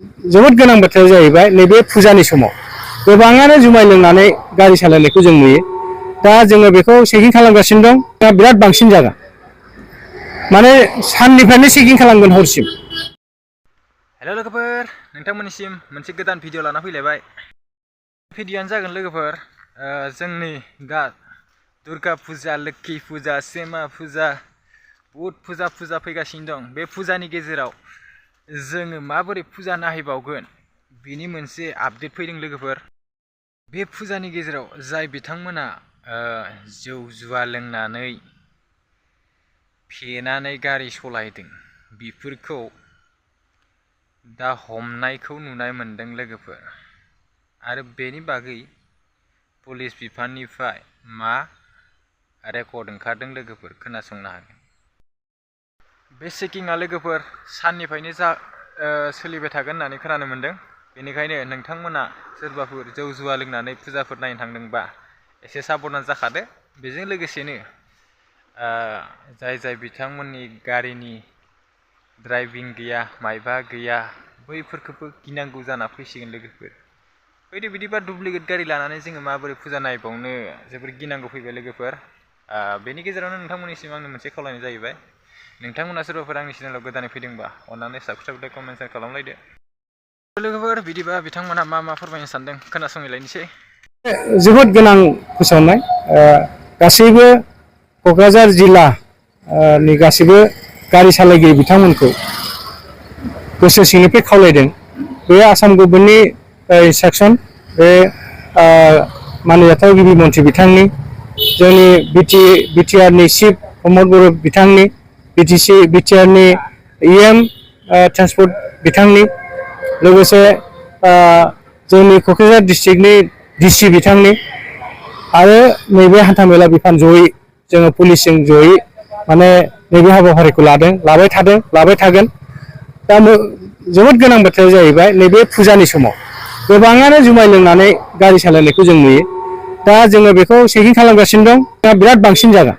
जोबोद गोनां बाथ्राया जाहैबाय नैबे फुजानि समाव गोबाङानो जुमाय लोंनानै गारि सालायनायखौ जों नुयो। दा जोङो बेखौ चेकिं खालामगासिनो दं। दा बिराद बांसिन जागोन, माने साननिफ्रायनो चेकिं खालामगोन हरसिम। हेल' लोगोफोर, नोंथांमोननिसिम मोनसे गोदान भिडिअ लाना फैलायबाय। भिडिअआनो जागोन लोगोफोर, जोंनि दा दुर्गा फुजा, लोक्षि फुजा, सेमा फुजा, बुहुत फुजा फैगासिनो दं। बे फुजानि गेजेराव जोङो माबोरै फुजा नायहैबावगोन बिनि मोनसे आपडेट फैदों लोगोफोर। बे फुजानि गेजेराव जाय बिथांमोना जौ जुवा लोंनानै फेनानै गारि सालायदों बेफोरखौ दा हमनायखौ नुनाय मोनदों लोगोफोर। आरो बेनि बागै पुलिस बिफाननिफ्राय मा रेकर्ड ओंखारदों लोगोफोर, खोनासंनो हागोन। बे चेकिंआ लोगोफोर साननिफ्रायनो सोलिबाय थागोन होननानै खोनानो मोनदों। बेनिखायनो नोंथांमोना सोरबाफोर जौ जुवा लोंनानै फुजाफोर नायनो थांदोंबा एसे साबधान जाखादो। बेजों लोगोसेनो जाय बिथांमोननि गारिनि ड्राइभिं गैया, मायबा गैया, बैफोरखौबो गिनांगौ जाना फैसिगोन लोगोफोर। बिदिबा डुप्लिकेट गारि लानानै जोङो माबोरै फुजा नायबावनो जोबोर गिनांगौ फैबाय लोगोफोर। बेनि गेजेरावनो नोंथांमोननिसिम आंनो मोनसे खावलायनाय जाहैबाय, नोंथांमोना सोरबाफोर आंनि चेनेलाव गोदानै फैदोंबा अन्नानै साबस्क्राइब, लाइक, कमेन्ट, शेयार खालामलायदो लोगोफोर। बिदिबा बिथांमोना मा फोरमायनो सानदों खोनासंलायनोसै। जोबोद गोनां फोसावनाय। गासैबो क'क्राझार जिल्लानि गासैबो गारि सालायगिरि बिथांमोनखौ गोसो सिंनिफ्राय खावलायदों। बे आसाम गभर्नमेन्टनि सेक्सन, बे मानजाथाव गिबि मन्थ्रि बिथांनि, जोंनि बिटिआरनि चिफ प्रमद बर' बिथांनि, बिटिआरनि EM ट्रान्सपर्ट बिथांनि, लोगोसे जोंनि क'क्राझार डिस्ट्रिक्टनि DC बिथांनि, आरो नैबे हान्थामेला बिफान जयै जोङो पुलिसजों जयै माने नैबे हाबाफारिखौ लाबाय थागोन। दा जोबोद गोनां बाथ्राया जाहैबाय नैबे फुजानि समाव गोबाङानो जुमाय लोंनानै गारि सालायनायखौ जों नुयो। दा जोङो बेखौ चेकिं खालामगासिनो दं। दा बिराद बांसिन जागोन,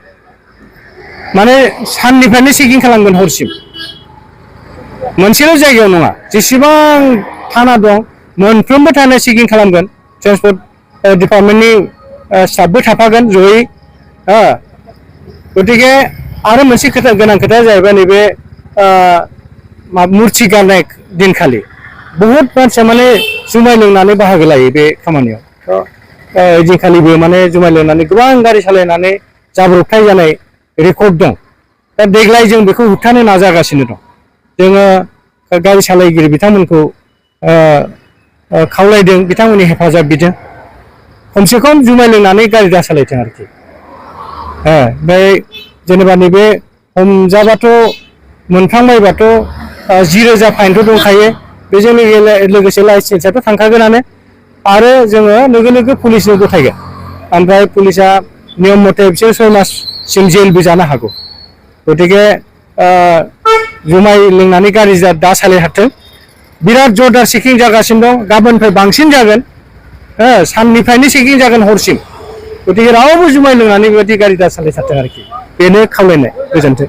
माने साननिफ्रायनो चेकिं खालामगोन हरसिम। मोनसेल' जायगायाव नङा, जेसेबां थाना दं मोनफ्रोमबो थानायाव चेकिं खालामगोन। ट्रान्सपर्ट डिपार्टमेन्टनि स्टाफबो थाफागोन जयै। गतिके आरो मोनसे गोनां खोथाया जाहैबाय नैबे मुर्थि गारनाय दिनखालि बहुत मानसिया माने जुमाय लोंनानै बाहागो लायो बे खामानियाव। दिनखालिबो माने जुमाय लोंनानै गोबां गारि सालायनानै जाब्रबथाय जानाय रेकर्ड दं। दा देग्लाय जों बेखौ होबथानो नाजागासिनो दं। जोङो गारि सालायगिरि बिथांमोनखौ खावलायदों, बिथांमोननि हेफाजाब बिदों, खमसे खम जुमाय लोंनानै गारि दा सालायथों आरोखि। ओमफ्राय जेनेबा नैबे हमजाबाथ' मोनफ्लांबायबाथ' 10,000 फाइनथ' दंखायो। बेजों लोगोसे लाइसेन्सआथ' थांखागोनानो। आरो जोङो लोगो पुलिसनो गथायगोन। ओमफ्राय पुलिसा नियम मथे बिसोर 6 माससिम जेलबो जानो हागौ। गतिके जुमाय लोंनानै गारि दा सालायहाथों। बिराद जरदार चेकिं जागासिनो दं, गाबोननिफ्राय बांसिन जागोन। साननिफ्रायनो चेकिं जागोन हरसिम। गतिके रावबो जुमाय लोंनानै बेबायदि गारि दा सालायथारथों आरोखि, बेनो खावलायनाय। गोजोन्थों।